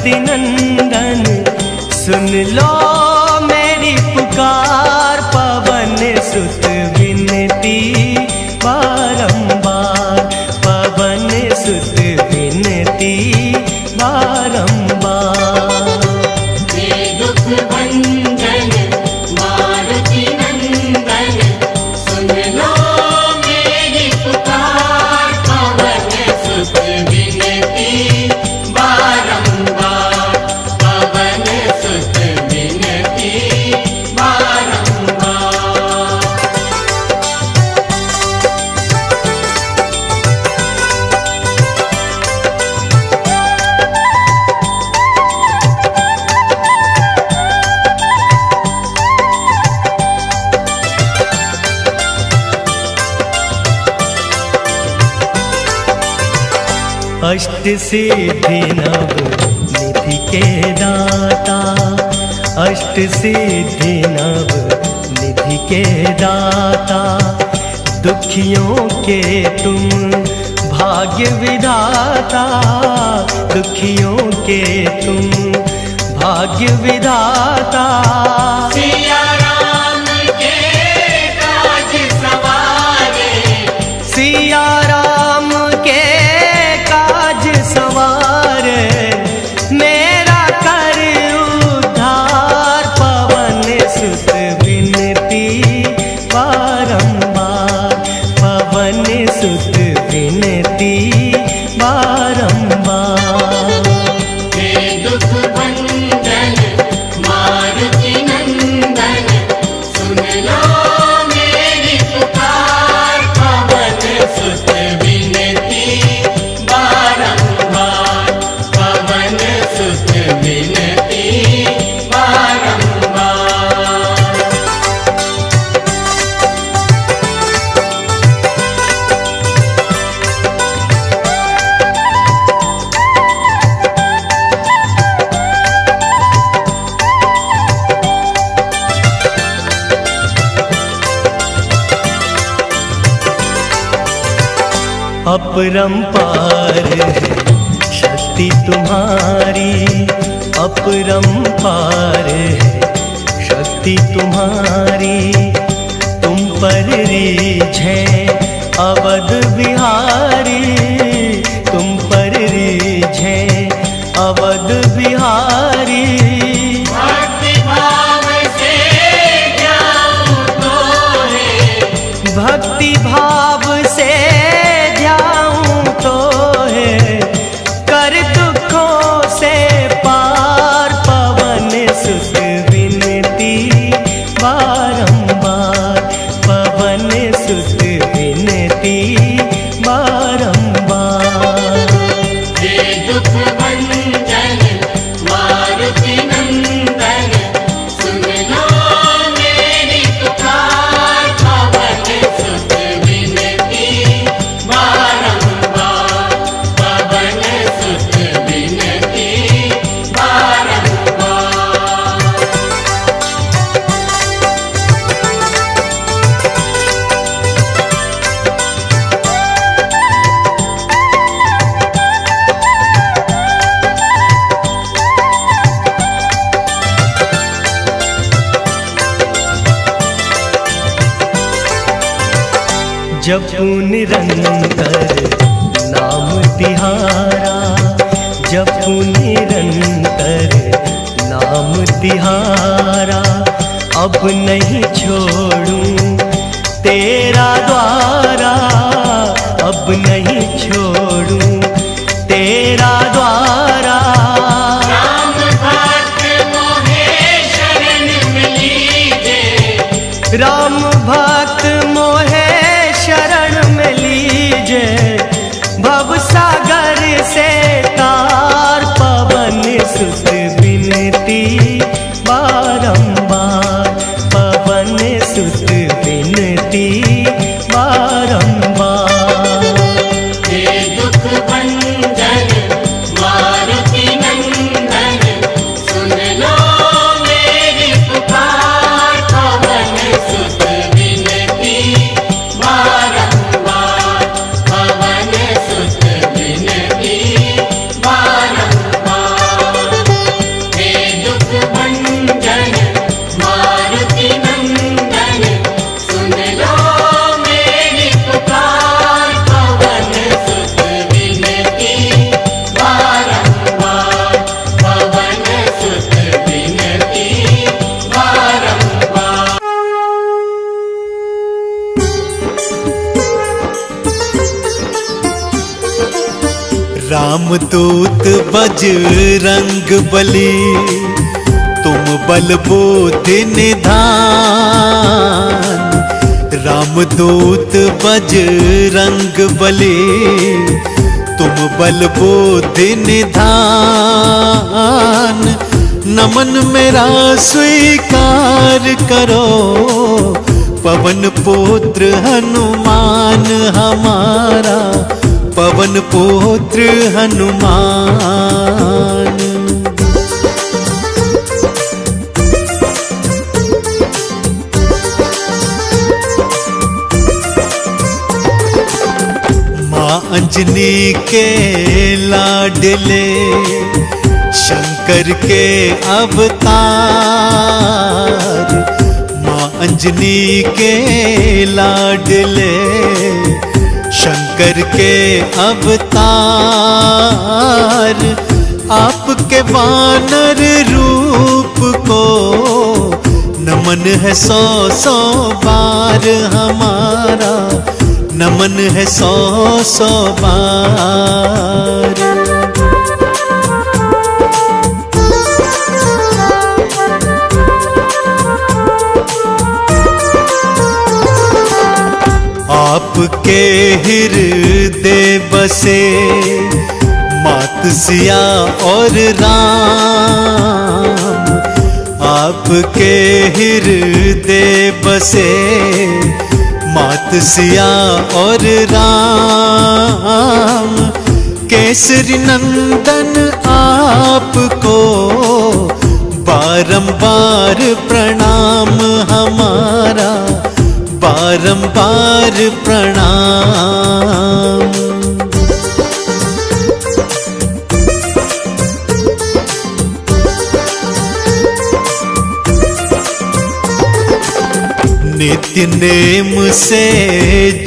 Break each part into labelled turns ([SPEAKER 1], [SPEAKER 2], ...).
[SPEAKER 1] मारुति नंदन सुन लो मेरी पुकार, पवन सुत विनती बारंबार, पवन सुत विनती बारंबार।
[SPEAKER 2] हे दुख भंजन मारुति नंदन सुन लो मेरी पुकार, पवन सुत विनती बारंबार, पवन सुत विनती बारंबार।
[SPEAKER 1] अष्ट सिद्धि नव निधि के दाता, अष्ट सिद्धि नव निधि के दाता, दुखियों के तुम भाग्य विधाता, दुखियों के तुम भाग्य विधाता।
[SPEAKER 2] सिया राम के काज सवारे,
[SPEAKER 1] सिया राम के काज सवारे, मेरा कर उद्धार, पवन सुत विनती बारंबार, पवन सुत विनती बारंबार।
[SPEAKER 2] हे दुख भंजन मारुति नंदन सुन लो मेरी पुकार, पवन सुत विनती बारंबार, पवन सुत विनती बारंबार।
[SPEAKER 1] अपरंपार है शक्ति तुम्हारी, अपरंपार है शक्ति तुम्हारी, तुम पर रीझ है अवध बिहारी, तुम पर रीझ है अवध बिहारी।
[SPEAKER 2] भक्ति भाव से जाऊं तो है,
[SPEAKER 1] भक्ति भाव से जाऊं तो है, कर दुखों से पार, पवन सुत विनती बारंबार, पवन सुत विनती बारंबार।
[SPEAKER 2] हे दुख भंजन मारुति नंदन सुन लो मेरी पुकार, पवन सुत विनती बारंबार, पवन सुत विनती बारंबार।
[SPEAKER 1] जपू निरंतर नाम तिहारा, जपू निरंतर नाम तिहारा, अब नहीं छोड़ूं तेरा द्वारा, अब नहीं छोड़ूं तेरा द्वारा।
[SPEAKER 2] राम भक्त मोहे शरण मिलीजे,
[SPEAKER 1] राम भक्त मोहे शरण में लीजे, भव सागर से तार, पवन सुत विनती बारंबार, पवन सुत विनती बारंबार।
[SPEAKER 2] हे दुख भंजन
[SPEAKER 3] रामदूत बजरंग बली, तुम बल बुद्धि निधान। रामदूत बजरंग बली, तुम बल बुद्धि निधान। नमन मेरा स्वीकार करो, पवन पुत्र हनुमान हमारा, पवन पुत्र हनुमान। माँ अंजनी के लाडले, शंकर के अवतार। माँ अंजनी के लाडले, शंकर के अवतार। आपके वानर रूप को नमन है 100-100 बार हमारा, नमन है 100-100 बार। आपके हृदय बसे मात सिया और राम। आपके हृदय बसे मात सिया और राम। केसरी नंदन आपको बारंबार प्रणाम हमारा, बारंबार प्रणाम। नित्य नेम से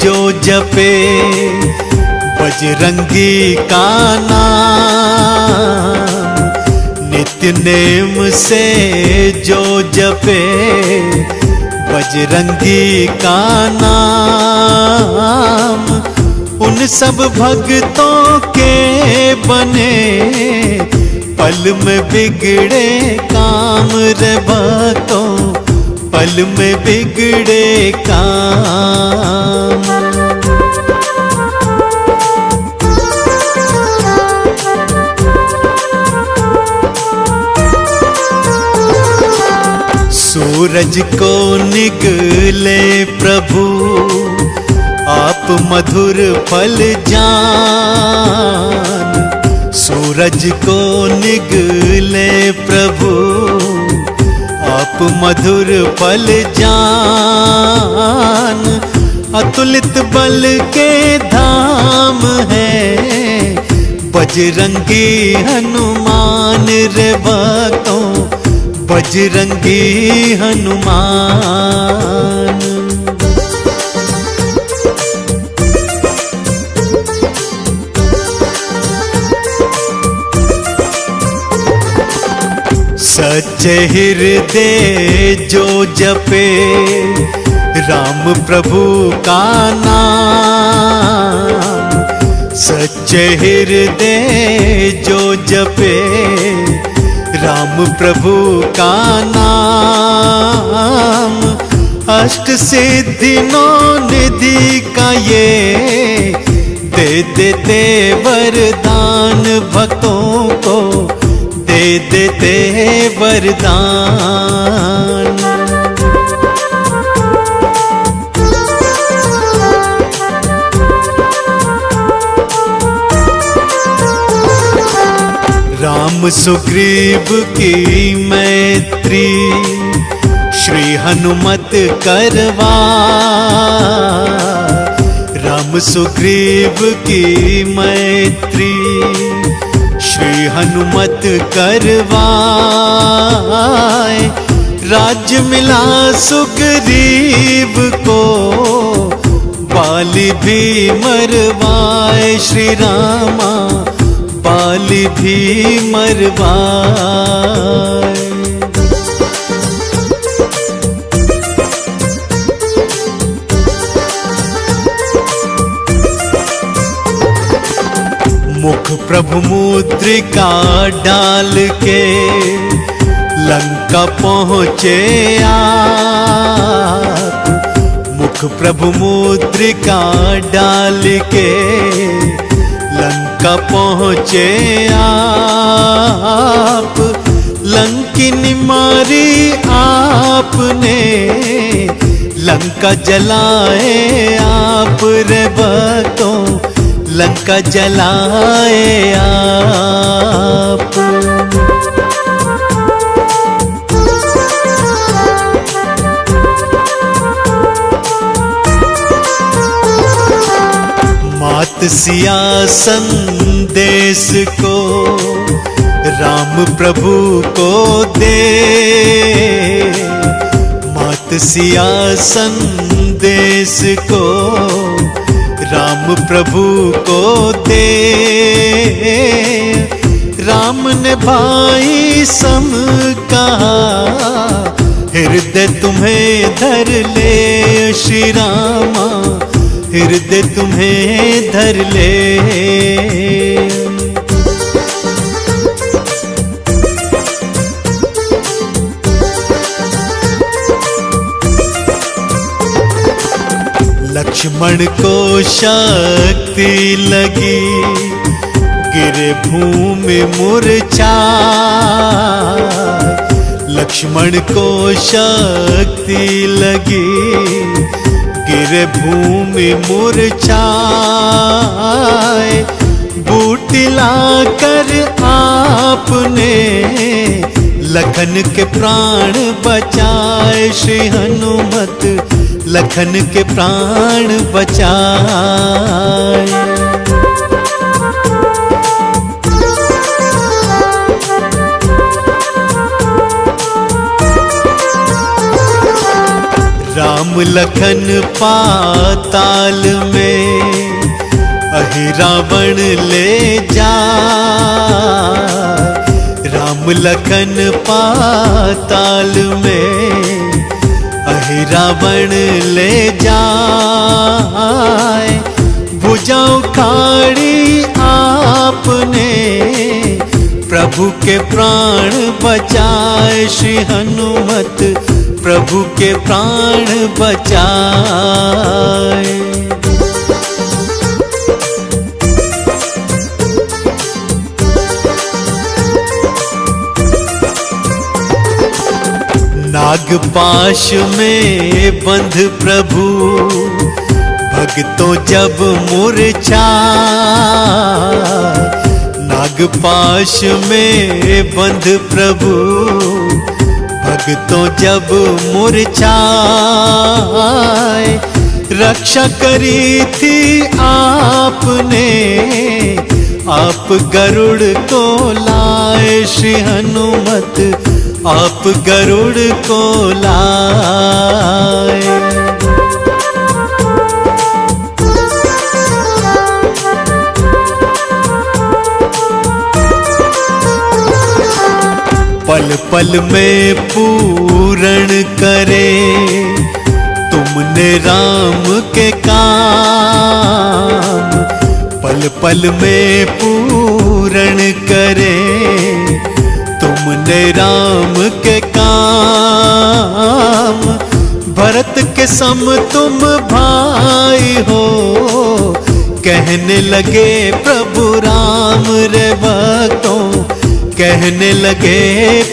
[SPEAKER 3] जो जपे बजरंगी का नाम। नित्य नेम से जो जपे बजरंगी का नाम। उन सब भक्तों के बने पल में बिगड़े काम रे भक्तों, पल में बिगड़े काम। सूरज को निगले प्रभु, आप मधुर फल जान। सूरज को निगले प्रभु, आप मधुर फल जान। अतुलित बल के धाम है बजरंगी हनुमान रे भक्तों, बजरंगी हनुमान। सच्चे हृदय जो जपे राम प्रभु का नाम। सच्चे हृदय जो जपे राम प्रभु का नाम। अष्ट सिद्धि नौ निधि का ये दे देते वरदान भक्तों को, दे देते वरदान। राम सुग्रीव की मैत्री श्री हनुमत करवा। राम सुग्रीव की मैत्री श्री हनुमत करवाए। राज्य मिला सुग्रीव को, बाली भी मरवाए श्री रामा, बाली भी मरवाए। मुख प्रभु मुद्रिका डाल के लंका पहुँचे आप। मुख प्रभु मुद्रिका डाल के लंका पहुँचे आप। लंकिनी मारी आपने, लंका जलाए आप रे भक्तों, लंका जलाए आप। मात सिया संदेश को राम प्रभु को दे, मात सिया संदेश को राम प्रभु को दे। राम ने भाई सम कहा, हृदय तुम्हें धर ले श्री रामा, हृदय तुम्हें धर ले। लक्ष्मण को शक्ति लगी, गिरे भूमि मूर्छाए। लक्ष्मण को शक्ति लगी, गिरे भूमि मूर्छाए। बूटी लाकर आपने लखन के प्राण बचाए श्री हनुमत, लखन के प्राण बचाए। राम लखन पाताल में अहि रावण ले जाए। राम लखन पाताल में अहि रावण ले जाए। भुजा उखाड़ी आपने प्रभु के प्राण बचाए श्री हनुमत, प्रभु के प्राण बचाए। नागपाश में बंध प्रभु भक्तों जब मूर्छाए। नागपाश में बंध प्रभु भक्तों जब मूर्छाए। रक्षा करी थी आपने, आप गरुड़ को लाए श्री हनुमत, आप गरुड़ को लाए। पल पल में पूर्ण करे तुमने राम के काम। पल पल में पूर्ण करे तुमने राम के काम। भरत के सम तुम भाई हो, कहने लगे प्रभु राम रे भक्तों, कहने लगे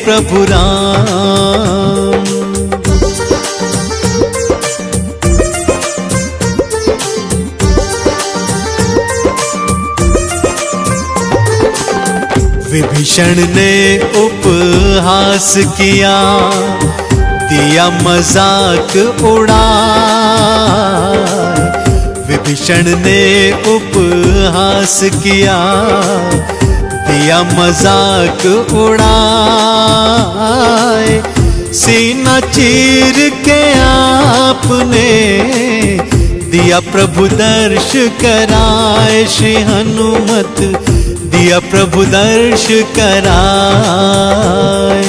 [SPEAKER 3] प्रभु राम। विभीषण ने उपहास किया, दिया मजाक उड़ा। विभीषण ने उपहास किया, दिया मजाक उड़ाए। सीना चीर के आपने दिया प्रभु दर्श कराए श्री हनुमत, दिया प्रभु दर्श कराए।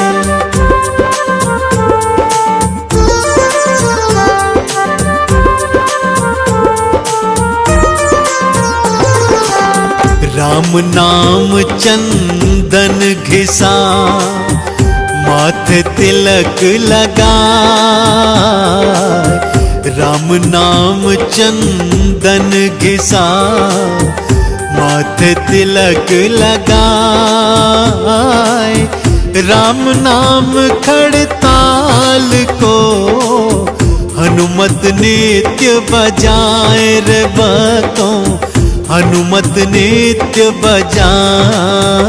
[SPEAKER 3] राम नाम चंदन घिसा, माथे तिलक लगा। राम नाम चंदन घिसा, माथे तिलक लगाए। राम नाम खड़ताल को हनुमत नित्य बजाए रे भक्तों, हनुमत नित्य बजाए।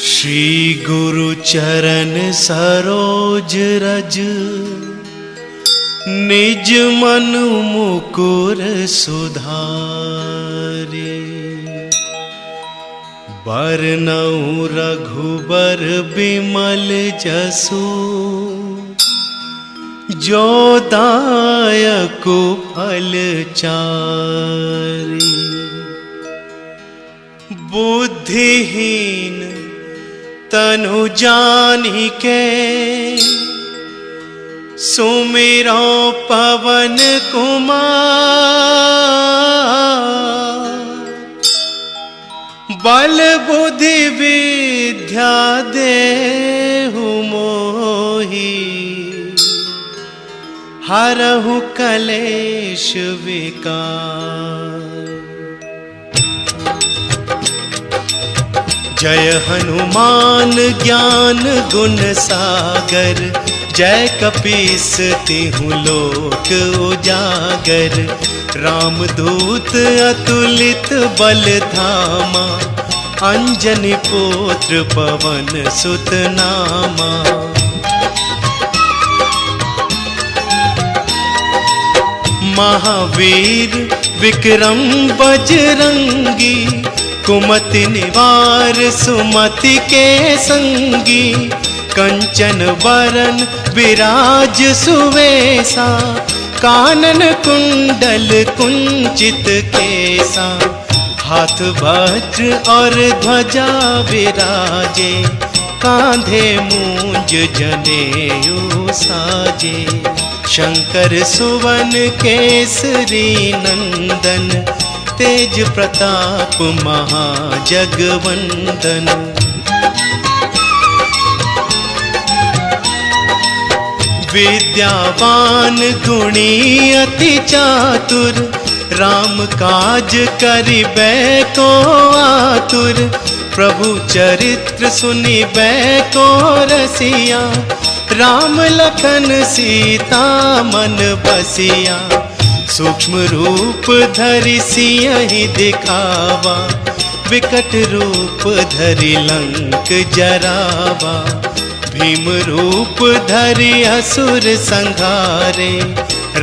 [SPEAKER 3] श्री गुरु चरण सरोज रज, निज मन मुकुर सुधारे। बरनउँ रघुबर बिमल जसु, जो दायक फल चारि। बुद्धिहीन तनु जानिके, सुमिरो पवन कुमार। बल बुद्धि विद्या देहु मोहि, हरहु कलेश विकार। जय हनुमान ज्ञान गुण सागर, जय कपीस तिहु लोक उजागर। रामदूत अतुलित बल धामा, अंजनी पुत्र पवन सुत नामा। महावीर विक्रम बजरंगी, कुमति निवार सुमति के संगी। कंचन बरन विराज सुवेसा, कानन कुंडल कुंचित केसा। हाथ वज्र और ध्वजा विराजे, कांधे मूंज जनेऊ साजे। शंकर सुवन केसरी नंदन, तेज प्रताप महाजगवंदन। विद्यावान गुणी अति चातुर, राम काज करिबे को आतुर। प्रभु चरित्र सुनिबे को रसिया, राम लखन सीता मन बसिया। सूक्ष्म रूप धरि सियहि दिखावा, विकट रूप धरि लंक जरावा। भीम रूप धरि असुर संहारे,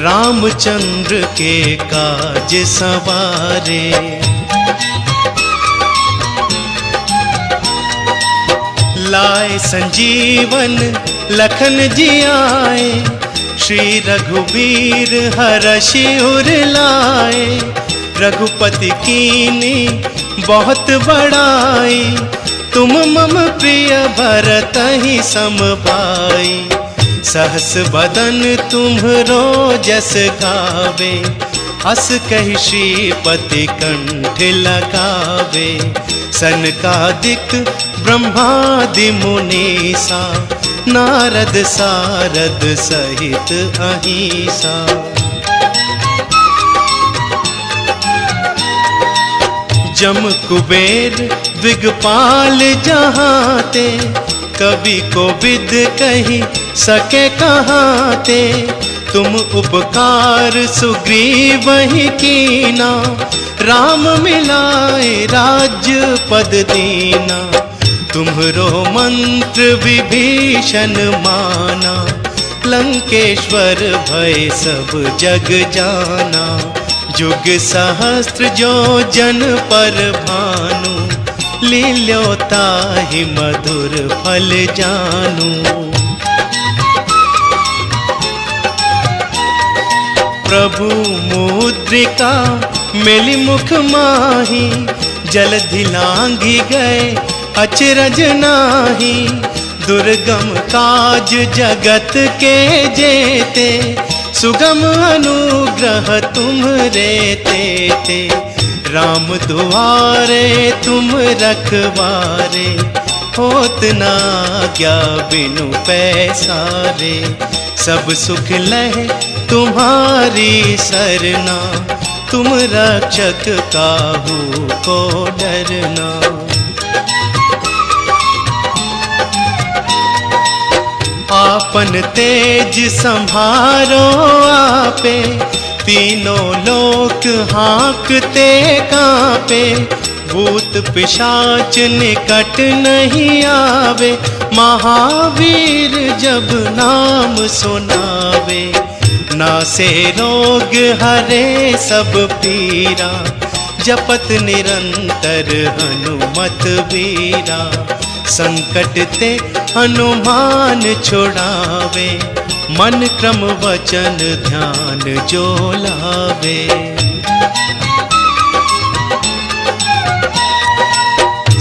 [SPEAKER 3] रामचंद्र के काज सवारे। लाए संजीवन लखन जी आए, श्री रघुवीर हरषि उर लाए। रघुपति कीनी बहुत बड़ाई, तुम मम प्रिय भरतहि सम भाई। सहस बदन तुम्हरो जस गावे, अस कहि श्रीपति कंठ लगावे। सनकादिक ब्रह्मादि मुनीसा, नारद सारद सहित अहिसा। जम कुबेर दिगपाल जहाते, कवि को विद कही सके कहाते। तुम उपकार सुग्रीव ही कीना, राम मिलाए राज्य पद दीना। तुम्हरो मंत्र विभीषण माना, लंकेश्वर भय सब जग जाना। जुग सहस्त्र जो जन पर भानु, लील्यो ताहि मधुर फल जानू। प्रभु मुद्रिका मेलि मुख माही, जलधि लांघि गए अचरज नाही। दुर्गम काज जगत के जेते, सुगम अनुग्रह तुम्हरे तेते। राम दुआरे तुम रखवारे, होत ना आज्ञा बिनु पैसारे। सब सुख लहे तुम्हारी सरना, तुम रक्षक काहू को डरना। आपन तेज संभारो आपे, तीनों लोक हाँकते कांपे। भूत पिशाच निकट नहीं आवे, महावीर जब नाम सुनावे। नासे रोग हरे सब पीरा, जपत निरंतर हनुमत वीरा। संकट ते हनुमान छुड़ावे, मन क्रम वचन ध्यान जो लावे।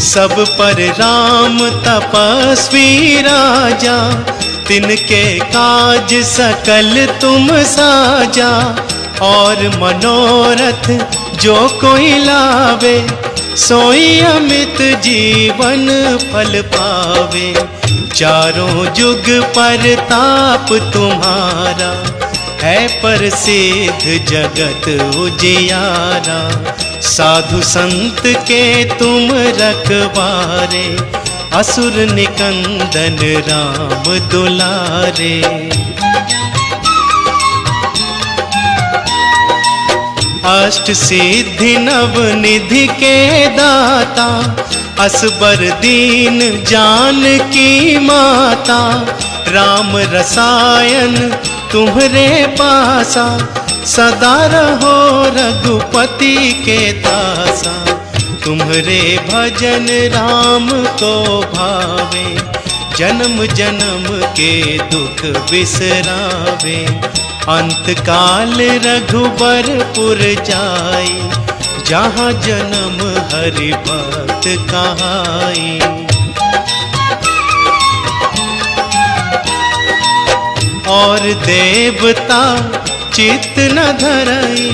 [SPEAKER 3] सब पर राम तपस्वी राजा, तिनके काज सकल तुम साजा। और मनोरथ जो कोई लावे, सोई अमित जीवन फल पावे। चारों जुग परताप तुम्हारा, है प्रसिद्ध जगत उजियारा। साधु संत के तुम रखवारे, असुर निकंदन राम दुलारे। अष्ट सिद्धि नव निधि के दाता, असबर दीन जानकी माता। राम रसायन तुम्हरे पासा, सदा रहो रघुपति के दासा। तुम्हरे भजन राम को भावे, जन्म जन्म के दुख बिसरावे। अंत काल रघुबरपुर जाई, जहाँ जन्म हरि भक्त कहाई। और देवता चित्त न धरई,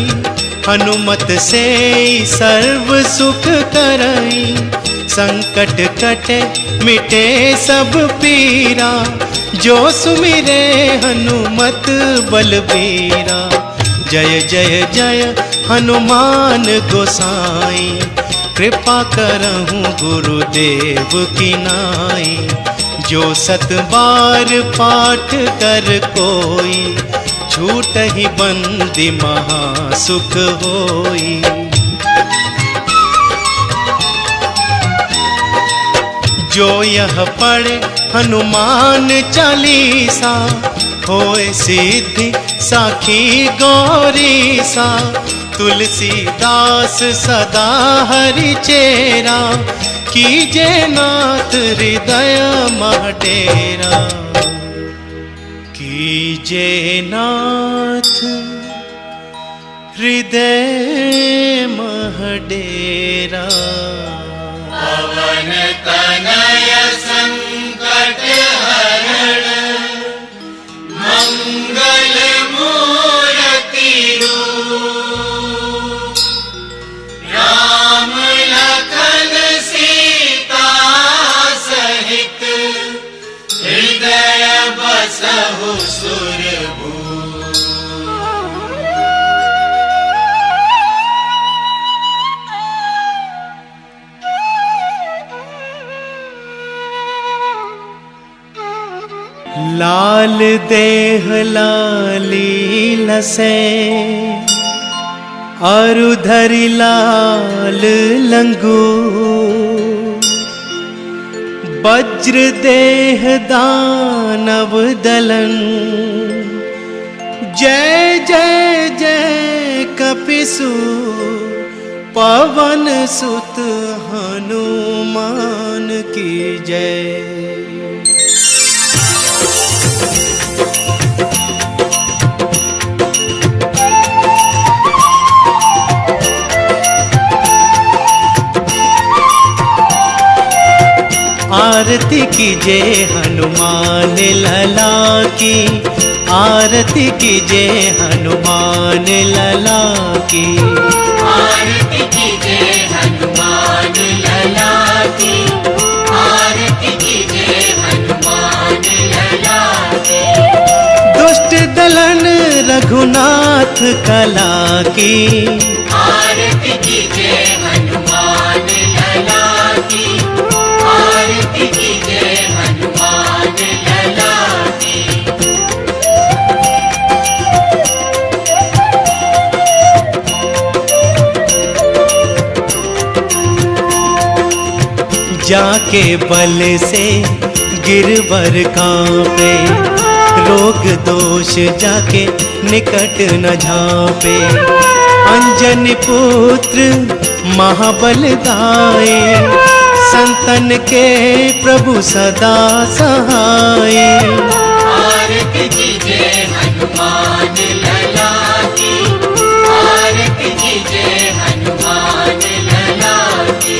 [SPEAKER 3] हनुमत से सर्व सुख करई। संकट कटे मिटे सब पीरा, जो सुमिरे हनुमत बलबीरा। जय जय जय हनुमान गोसाई, कृपा करहूँ गुरुदेव की नाई। जो सत बार पाठ कर कोई, छूट ही बंदी महासुख होई। जो यह पढ़े हनुमान चालीसा, होए सिद्धि साखी गौरीसा। तुलसीदास सदा हरि चेरा, कीजे नाथ हृदय मह डेरा। कीजे नाथ हृदय मह डेरा।
[SPEAKER 2] पवन तनय संकट हरण, मंगल मूर्ति रूप। राम लखन सीता सहित, हृदय बसहु सुरभूप।
[SPEAKER 1] लाल देह लाली लसे, अरुधरि लाल लंगू। वज्र देह दानव दलन, जय जय जय कपिसु। पवन सुत हनुमान की जय।
[SPEAKER 3] आरती कीजे हनुमान लला की, आरती कीजे हनुमान लला की।
[SPEAKER 2] आरती कीजे हनुमान लला की, आरती कीजे हनुमान लला की।
[SPEAKER 3] दुष्ट दलन रघुनाथ कला की,
[SPEAKER 2] आरती कीजे हनुमान लला की, आरती कीजे हनुमान लला की।
[SPEAKER 3] जाके बल से गिरवर कांपे, रोग दोष जाके निकट न झांपे। अंजनी पुत्र महाबल दाए, संतन के प्रभु सदा सहाय।
[SPEAKER 2] आरती कीजे हनुमान लला की, आरती कीजे हनुमान लला की।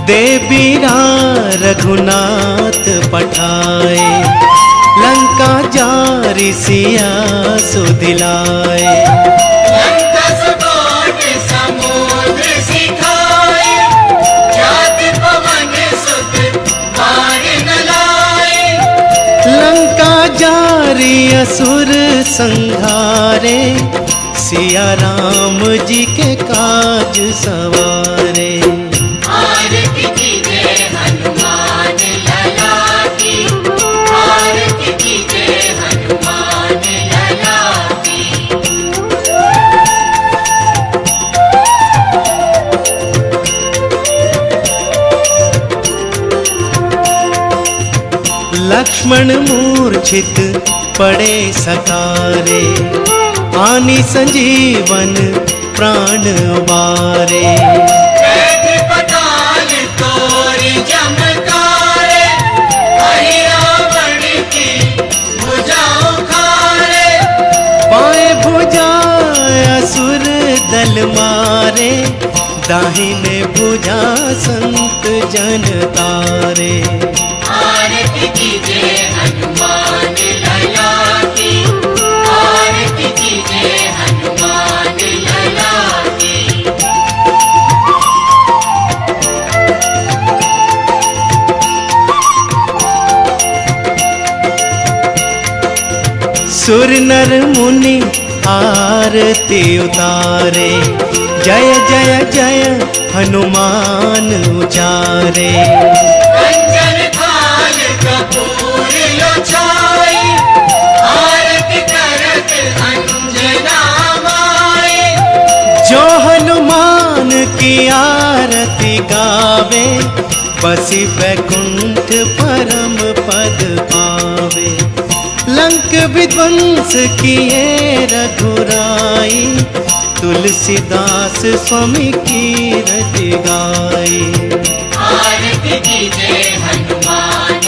[SPEAKER 3] देवीरा रघुनाथ पठाए, लंका जारि सिया सुदिलाए।
[SPEAKER 2] लंका सुकोट समुद्र सिखाए, जाति पवन सुत बार न लाए।
[SPEAKER 3] लंका जारि असुर संहारे, सिया राम जी के काज सवारे।
[SPEAKER 2] आरती कीजे हनुमान लला की, आरती कीजे हनुमान लला की।
[SPEAKER 3] लक्ष्मण मूर्छित पड़े सकारे, आनी संजीवन प्राण उबारे।
[SPEAKER 2] कैद पताल तोरी चमकारे, हरि रावण की भुजाओं खारे।
[SPEAKER 3] पाए भुजा असुर दल मारे, दाहिने भुजा संत जन तारे।
[SPEAKER 2] आरती कीजे हनुमान लला की, आरती कीजे हनुमान लला की।
[SPEAKER 3] सुर नर मुनि आरती उतारे, जय जय जय हनुमान उचारे।
[SPEAKER 2] अंजन थाल कपूर लो छाई, आरती करत अंजना माई।
[SPEAKER 3] जो हनुमान की आरती गावे, बसी बैकुंठ परम पद पावे। लंक विध्वंस किए रघुराई, तुलसीदास स्वामी की रति गाई।
[SPEAKER 2] आरती कीजे हनुमान